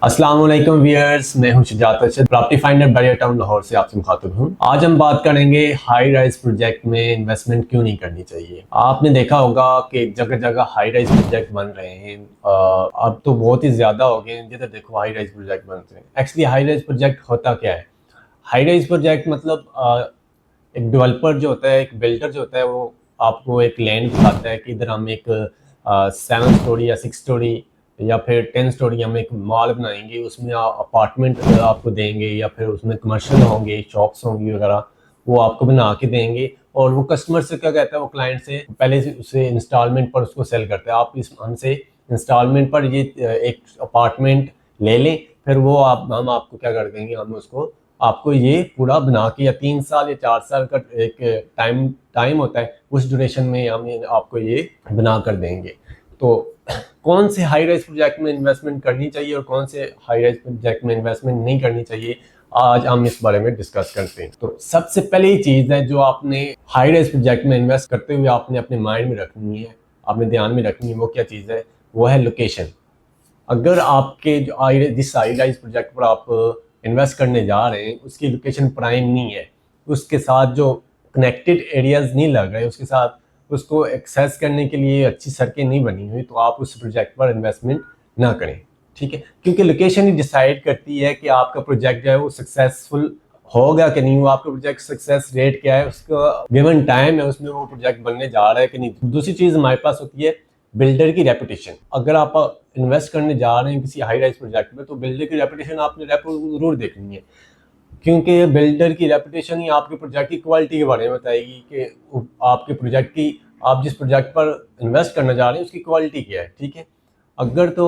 अस्सलाम वालेकुम व्यूअर्स, मैं हूं Shujaat Arshad, property finder barrier town Lahore से आपसे मुखातिब हूं। आज हम बात करेंगे हाई राइज प्रोजेक्ट में इन्वेस्टमेंट क्यों नहीं करनी चाहिए। आपने देखा होगा कि जगह जगह हाई राइज प्रोजेक्ट बन रहे हैं। अब तो बहुत ही ज़्यादा हो गए हैं। जिधर देखो हाई राइज प्रोजेक्ट बन रहे हैं। एक्चुअली हाई राइज प्रोजेक्ट होता क्या है? हाई राइज प्रोजेक्ट मतलब एक डेवलपर जो होता है, एक बिल्डर जो होता है, वो आपको एक लैंड दिखाता है कि इधर हम एक 7 स्टोरी या 6 स्टोरी या फिर 10 स्टोरी हम एक मॉल बनाएंगे, उसमें अपार्टमेंट आपको देंगे या फिर उसमें कमर्शियल होंगे, शॉप्स होंगी वगैरह, वो आपको बना के देंगे। और वो कस्टमर से क्या कहता है, वो क्लाइंट से पहले से उसे इंस्टॉलमेंट पर उसको सेल करता है। आप इस हमसे इंस्टॉलमेंट पर ये एक अपार्टमेंट ले लें, फिर वो हम आपको क्या कर देंगे, हम उसको आपको ये पूरा बना के, या 3 साल या 4 साल का एक टाइम होता है, उस ड्यूरेशन में हम आपको ये बना कर देंगे। तो कौन से हाई राइज प्रोजेक्ट में इन्वेस्टमेंट करनी चाहिए और कौन से हाई राइज प्रोजेक्ट में इन्वेस्टमेंट नहीं करनी चाहिए, आज हम इस बारे में डिस्कस करते हैं। तो सबसे पहले ये चीज़ है जो आपने हाई राइज प्रोजेक्ट में इन्वेस्ट करते हुए आपने अपने माइंड में रखनी है, आपने ध्यान में रखनी है। वो क्या चीज़ है? वो है लोकेशन। अगर आपके जो जिस हाई राइज प्रोजेक्ट पर आप इन्वेस्ट करने जा रहे हैं उसकी लोकेशन प्राइम नहीं है, उसके साथ जो कनेक्टेड एरियाज नहीं लग रहे, उसके साथ उसको एक्सेस करने के लिए अच्छी सड़कें नहीं बनी हुई, तो आप उस प्रोजेक्ट पर इन्वेस्टमेंट ना करें। ठीक है, क्योंकि लोकेशन ही डिसाइड करती है कि आपका प्रोजेक्ट जो है वो सक्सेसफुल होगा कि नहीं, वो आपका प्रोजेक्ट सक्सेस रेट क्या है, उसका गिवन टाइम है उसमें वो प्रोजेक्ट बनने जा रहा है कि नहीं। दूसरी चीज़ हमारे पास होती है बिल्डर की रेपुटेशन। अगर आप इन्वेस्ट करने जा रहे हैं किसी हाई राइज प्रोजेक्ट में, तो बिल्डर की रेपुटेशन आपने जरूर देखनी है, क्योंकि बिल्डर की रेपुटेशन ही आपके प्रोजेक्ट की क्वालिटी के बारे में बताएगी कि आपके प्रोजेक्ट की, आप जिस प्रोजेक्ट पर इन्वेस्ट करने जा रहे हैं उसकी क्वालिटी क्या है। ठीक है, अगर तो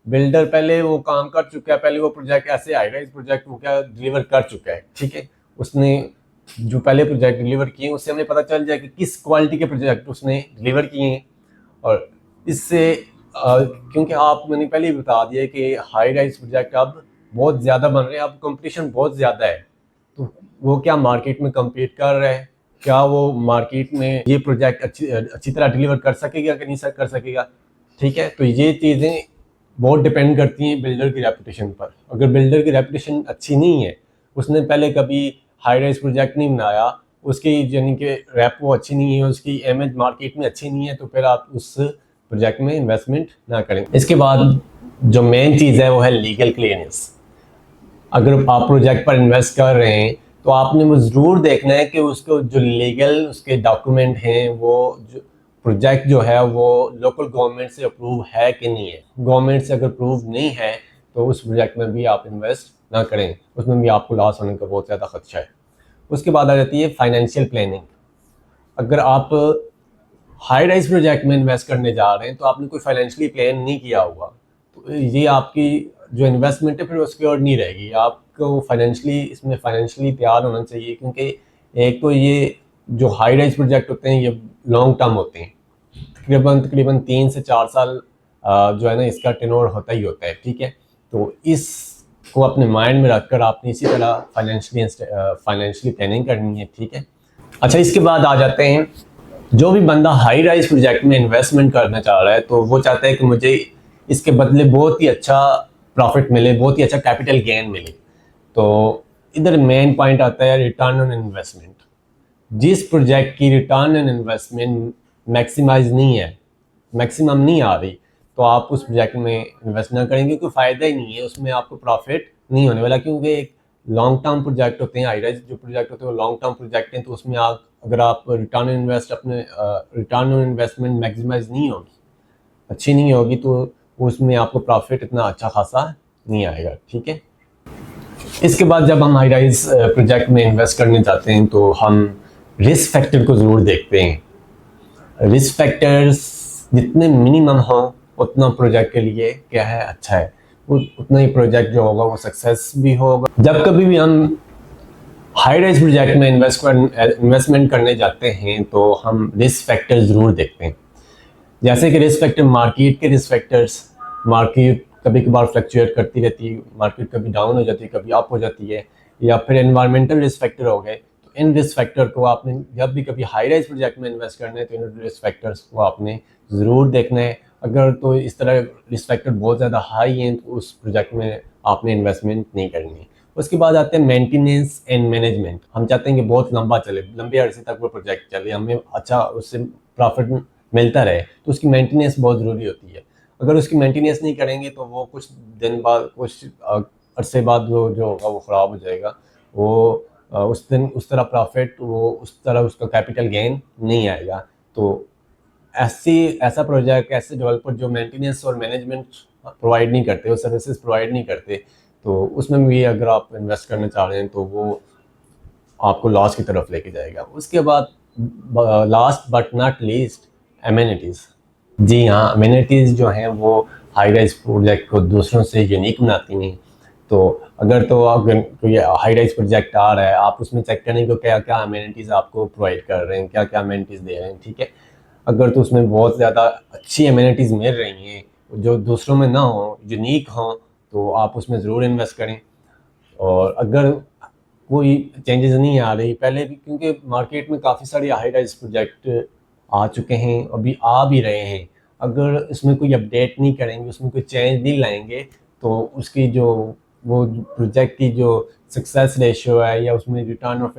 बिल्डर पहले वो काम कर चुका है, पहले वो प्रोजेक्ट ऐसे आएगा, इस प्रोजेक्ट वो क्या डिलीवर कर चुका है, ठीक है, उसने जो पहले प्रोजेक्ट डिलीवर किए उससे हमें पता चल जाए कि किस क्वालिटी के प्रोजेक्ट उसने डिलीवर किए हैं। और इससे क्योंकि आप मैंने पहले ही बता दिया कि हाई राइज प्रोजेक्ट अब बहुत ज़्यादा बन रहे हैं, अब कंपटीशन बहुत ज़्यादा है, तो वो क्या मार्केट में कम्पीट कर रहा है, क्या वो मार्केट में ये प्रोजेक्ट अच्छी तरह डिलीवर कर सकेगा कि नहीं कर सकेगा। ठीक है, तो ये चीज़ें बहुत डिपेंड करती हैं बिल्डर की रेपुटेशन पर। अगर बिल्डर की रेपुटेशन अच्छी नहीं है, उसने पहले कभी हाई राइज प्रोजेक्ट नहीं बनाया, उसकी यानी कि रेपो अच्छी नहीं है, उसकी इमेज मार्केट में अच्छी नहीं है, तो फिर आप उस प्रोजेक्ट में इन्वेस्टमेंट ना करें। इसके बाद जो मेन चीज़ है वो है लीगल क्लियरेंस। अगर आप प्रोजेक्ट पर इन्वेस्ट कर रहे हैं तो आपने वो ज़रूर देखना है कि उसको जो लीगल उसके डॉक्यूमेंट हैं, वो जो प्रोजेक्ट जो है वो लोकल गवर्नमेंट से अप्रूव है कि नहीं है। गवर्नमेंट से अगर अप्रूव नहीं है तो उस प्रोजेक्ट में भी आप इन्वेस्ट ना करें, उसमें भी आपको लॉस होने का बहुत ज़्यादा खदशा है। उसके बाद आ जाती है फाइनेंशियल प्लानिंग। अगर आप हाई राइज प्रोजेक्ट में इन्वेस्ट करने जा रहे हैं तो आपने कोई फाइनेंशियली प्लान नहीं किया हुआ, तो ये आपकी जो इन्वेस्टमेंट है फिर वो सिक्योर नहीं रहेगी। आपको फाइनेंशियली इसमें फाइनेंशियली तैयार होना चाहिए, क्योंकि एक तो ये जो हाई राइज प्रोजेक्ट होते हैं ये लॉन्ग टर्म होते हैं, तकरीबन 3 से 4 साल जो है ना इसका टेन्योर होता ही होता है। ठीक है, तो इसको अपने माइंड में रखकर आपने इसी तरह फाइनेंशियली प्लानिंग करनी है। ठीक है, अच्छा, इसके बाद आ जाते हैं जो भी बंदा हाई राइज प्रोजेक्ट में इन्वेस्टमेंट करना चाह रहा है तो वो चाहता है कि मुझे इसके बदले बहुत ही अच्छा प्रॉफिट मिले, बहुत ही अच्छा कैपिटल गेन मिले। तो इधर मेन पॉइंट आता है रिटर्न ऑन इन्वेस्टमेंट। जिस प्रोजेक्ट की रिटर्न ऑन इन्वेस्टमेंट मैक्सिमाइज नहीं है, मैक्सिमम नहीं आ रही, तो आप उस प्रोजेक्ट में इन्वेस्ट ना करेंगे, कोई फ़ायदा ही नहीं है, उसमें आपको प्रॉफिट नहीं होने वाला। क्योंकि एक लॉन्ग टर्म प्रोजेक्ट होते हैं, हाई राइज जो प्रोजेक्ट होते हैं वो लॉन्ग टर्म प्रोजेक्ट हैं, तो उसमें आप अगर आप रिटर्न ऑन इन्वेस्टमेंट मैक्सिमाइज नहीं होगी, अच्छी नहीं होगी, तो उसमें आपको प्रॉफिट इतना अच्छा खासा नहीं आएगा। ठीक है, इसके बाद जब हम हाई राइज प्रोजेक्ट में इन्वेस्ट करने जाते हैं तो हम रिस्क फैक्टर को ज़रूर देखते हैं। रिस्क फैक्टर्स जितने मिनिमम हो उतना प्रोजेक्ट के लिए क्या है, अच्छा है, उतना ही प्रोजेक्ट जो होगा वो सक्सेस भी होगा। जब कभी भी हम हाई राइज प्रोजेक्ट में इन्वेस्टमेंट करने जाते हैं तो हम रिस्क फैक्टर ज़रूर देखते हैं। जैसे कि रिस्क फैक्टर, मार्केट के रिस्क फैक्टर्स, मार्केट कभी कभार फ्लक्चुएट करती रहती है, मार्केट कभी डाउन हो जाती है, कभी अप हो जाती है, या फिर एनवायरमेंटल रिस्क फैक्टर हो गए। तो इन रिस्क फैक्टर को आपने जब भी कभी हाई राइज प्रोजेक्ट में इन्वेस्ट करना है तो इन रिस्क फैक्टर्स को आपने ज़रूर देखना है। अगर तो इस तरह रिस्क फैक्टर बहुत ज़्यादा हाई हैं तो उस प्रोजेक्ट में आपने इन्वेस्टमेंट नहीं करनी। उसके बाद आते हैं मेंटेनेंस एंड मैनेजमेंट। हम चाहते हैं कि बहुत लंबा चले, लंबे अरसे तक वो प्रोजेक्ट चले, हमें अच्छा उससे प्रॉफिट मिलता रहे, तो उसकी मेंटेनेंस बहुत ज़रूरी होती है। अगर उसकी मेंटेनेंस नहीं करेंगे तो वो कुछ दिन बाद, कुछ अरसे बाद वो जो होगा वो ख़राब हो जाएगा। वो उस दिन उस तरह प्रॉफिट, वो उस तरह उसका कैपिटल गेन नहीं आएगा। तो ऐसा प्रोजेक्ट, ऐसे डेवलपर जो मेंटेनेंस और मैनेजमेंट प्रोवाइड नहीं करते, वो सर्विसेज प्रोवाइड नहीं करते, तो उसमें भी अगर आप इन्वेस्ट करना चाह रहे हैं तो वो आपको लॉस की तरफ लेके जाएगा। उसके बाद last but not least, amenities. जी हाँ, एमेनिटीज़ जो हैं वो हाई राइज प्रोजेक्ट को दूसरों से यूनिक बनाती हैं। तो अगर तो आप कोई हाई राइज प्रोजेक्ट आ रहा है, आप उसमें चेक करें कि क्या क्या अमेनिटीज़ आपको प्रोवाइड कर रहे हैं, क्या क्या अमेनिटीज़ दे रहे हैं, ठीक है। अगर तो उसमें बहुत ज़्यादा अच्छी अमेनिटीज़ मिल रही हैं जो दूसरों में ना हो, यूनिक हों, तो आप उसमें ज़रूर इन्वेस्ट करें। और अगर कोई चेंजेस नहीं आ रही पहले भी, क्योंकि मार्केट में काफ़ी सारे हाई राइज प्रोजेक्ट आ चुके हैं, अभी आ भी रहे हैं, अगर इसमें कोई अपडेट नहीं करेंगे, उसमें कोई चेंज नहीं लाएंगे, तो उसकी जो वो प्रोजेक्ट की जो सक्सेस रेशियो है या उसमें रिटर्न ऑफ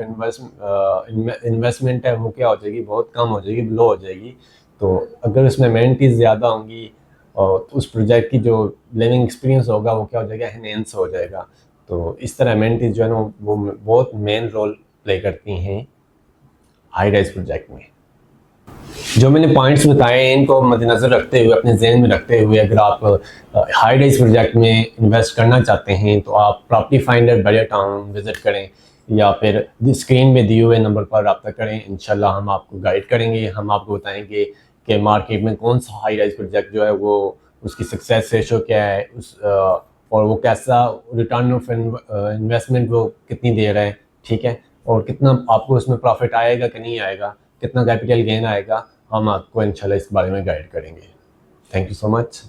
इन्वेस्टमेंट है वो क्या हो जाएगी, बहुत कम हो जाएगी, लो हो जाएगी। तो अगर उसमें अमेनिटीज़ ज़्यादा होंगी और उस प्रोजेक्ट की जो लिविंग एक्सपीरियंस होगा वो क्या हो जाएगा, एनहेंस हो जाएगा। तो इस तरह अमेनिटीज़ जो है ना वो बहुत मेन रोल प्ले करती हैं हाई राइज प्रोजेक्ट में। जो मैंने पॉइंट्स बताए हैं इनको मद्देनज़र रखते हुए, अपने जहन में रखते हुए, अगर आप हाई राइज प्रोजेक्ट में इन्वेस्ट करना चाहते हैं तो आप property finder budget town visit करें या फिर स्क्रीन में दिए हुए नंबर पर रब्ता करें। इंशाल्लाह हम आपको गाइड करेंगे, हम आपको बताएंगे कि मार्केट में कौन सा हाई राइज प्रोजेक्ट जो है वो उसकी सक्सेस रेशो क्या है, और वो कैसा रिटर्न ऑफ इन्वेस्टमेंट वो कितनी दे रहा है, ठीक है, और कितना आपको उसमें प्रॉफिट आएगा कि नहीं आएगा, कितना कैपिटल गेन आएगा, हम आपको इंशाल्लाह इस बारे में गाइड करेंगे। Thank you so much.